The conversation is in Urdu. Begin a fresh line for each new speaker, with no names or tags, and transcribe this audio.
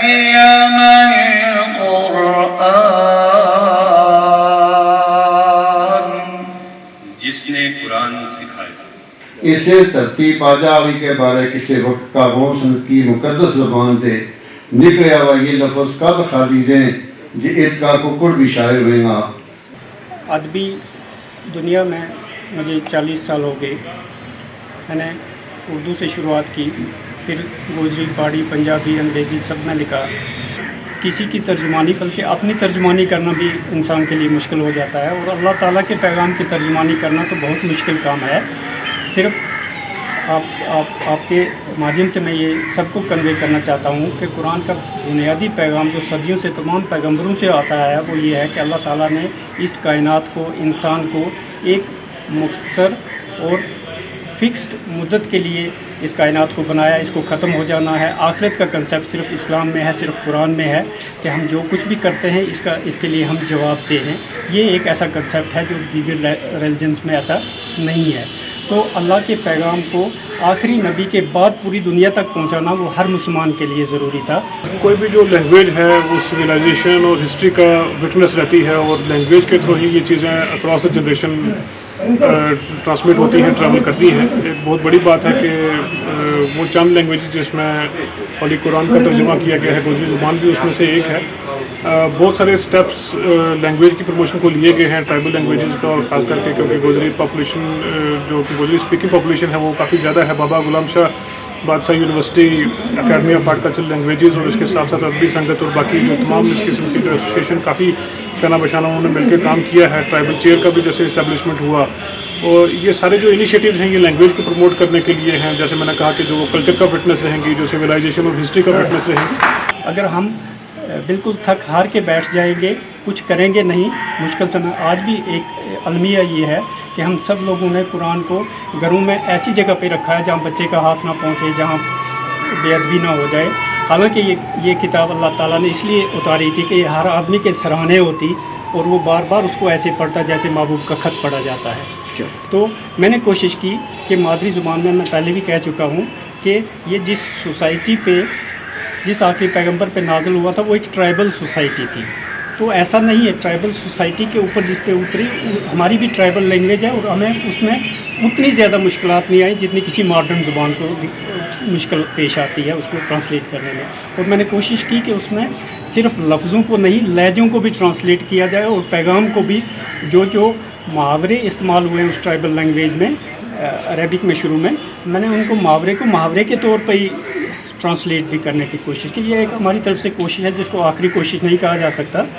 علم القرآن،
جس نے قرآن سکھایا۔
اسے ترتیب آجاوی کے بارے کسی وقت کا روشن کی مقدس زبان دے نکلیا ہوا یہ لفظ قد خالی دیں جی اتکار کو کڑ بھی شاعر ہوئے گا۔
ادبی دنیا میں مجھے 40 سال ہو گئے۔ میں نے اردو سے شروعات کی، پھر گوجری، پہاڑی، پنجابی، انگریزی سب میں لکھا۔ کسی کی ترجمانی بلکہ اپنی ترجمانی کرنا بھی انسان کے لیے مشکل ہو جاتا ہے، اور اللہ تعالیٰ کے پیغام کی ترجمانی کرنا تو بہت مشکل کام ہے۔ صرف آپ کے مادھیم سے میں یہ سب کو کنوے کرنا چاہتا ہوں کہ قرآن کا بنیادی پیغام جو صدیوں سے تمام پیغمبروں سے آتا ہے وہ یہ ہے کہ اللہ تعالیٰ نے اس کائنات کو، انسان کو ایک مختصر اور فکسڈ مدت کے لیے اس کائنات کو بنایا، اس کو ختم ہو جانا ہے۔ آخرت کا کنسیپٹ صرف اسلام میں ہے، صرف قرآن میں ہے کہ ہم جو کچھ بھی کرتے ہیں اس کے لیے ہم جواب دہ ہیں۔ یہ ایک ایسا کنسیپٹ ہے جو دیگر ریلیجنس میں ایسا نہیں ہے۔ تو اللہ کے پیغام کو آخری نبی کے بعد پوری دنیا تک پہنچانا وہ ہر مسلمان کے لیے ضروری تھا۔
کوئی بھی جو لینگویج ہے وہ سویلائزیشن اور ہسٹری کا وٹنس رہتی ہے، اور لینگویج کے تھرو ہی یہ چیزیں اکراس دا جنریشن ٹرانسمٹ ہوتی ہیں، ٹریول کرتی ہیں۔ ایک بہت بڑی بات ہے کہ وہ چند لینگویج جس میں ہولی قرآن کا ترجمہ کیا گیا ہے، گوجری زبان بھی اس میں سے ایک ہے۔ بہت سارے سٹیپس لینگویج کی پروموشن کو لیے گئے ہیں، ٹرائبل لینگویجز کا، اور خاص کر کے کیونکہ گوجری پاپولیشن جو گوجری اسپیکنگ پاپولیشن ہے وہ کافی زیادہ ہے۔ بابا غلام شاہ بادشاہ university, academy of art cultural languages, اور اس کے ساتھ ساتھ ادبی سنگت اور باقی جو تمام اس قسم کی جو ایسوسیشن کافی شانہ بشانہ انہوں نے مل کے کام کیا ہے۔ ٹرائبل چیئر کا بھی جیسے اسٹیبلشمنٹ ہوا، اور یہ سارے جو انیشیٹیوز ہیں یہ لینگویج کو پروموٹ کرنے کے لیے ہیں۔ جیسے میں نے کہا کہ جو کلچر کا فٹنس رہیں گی، جو سویلائزیشن اور ہسٹری کا فٹنس رہیں گی۔
اگر ہم بالکل تھک ہار کے بیٹھ جائیں گے، کچھ کریں گے نہیں، مشکل سمے آج بھی ایک المیہ یہ ہے کہ ہم سب لوگوں نے قرآن کو گھروں میں ایسی جگہ پہ رکھا ہے جہاں بچے کا ہاتھ نہ پہنچے، جہاں بے ادبی نہ ہو جائے۔ حالانکہ یہ کتاب اللہ تعالیٰ نے اس لیے اتاری تھی کہ یہ ہر آدمی کے سراہنے ہوتی، اور وہ بار بار اس کو ایسے پڑھتا جیسے محبوب کا خط پڑھا جاتا ہے۔ تو میں نے کوشش کی کہ مادری زبان میں پہلے بھی کہہ چکا ہوں کہ یہ جس سوسائٹی پہ، جس آخری پیغمبر پہ نازل ہوا تھا وہ ایک ٹرائبل سوسائٹی تھی۔ تو ایسا نہیں ہے، ٹرائبل سوسائٹی کے اوپر جس پہ اتری ہماری بھی ٹرائبل لینگویج ہے، اور ہمیں اس میں اتنی زیادہ مشکلات نہیں آئی جتنی کسی ماڈرن زبان کو مشکل پیش آتی ہے اس کو ٹرانسلیٹ کرنے میں۔ اور میں نے کوشش کی کہ اس میں صرف لفظوں کو نہیں، لہجوں کو بھی ٹرانسلیٹ کیا جائے، اور پیغام کو بھی جو محاورے استعمال ہوئے ہیں اس ٹرائبل لینگویج میں، عربک میں شروع میں نے ان کو محاورے کے طور پر ہی ٹرانسلیٹ بھی کرنے کی کوشش کی۔ یہ ایک ہماری طرف سے کوشش ہے جس کو آخری کوشش نہیں کہا جا سکتا۔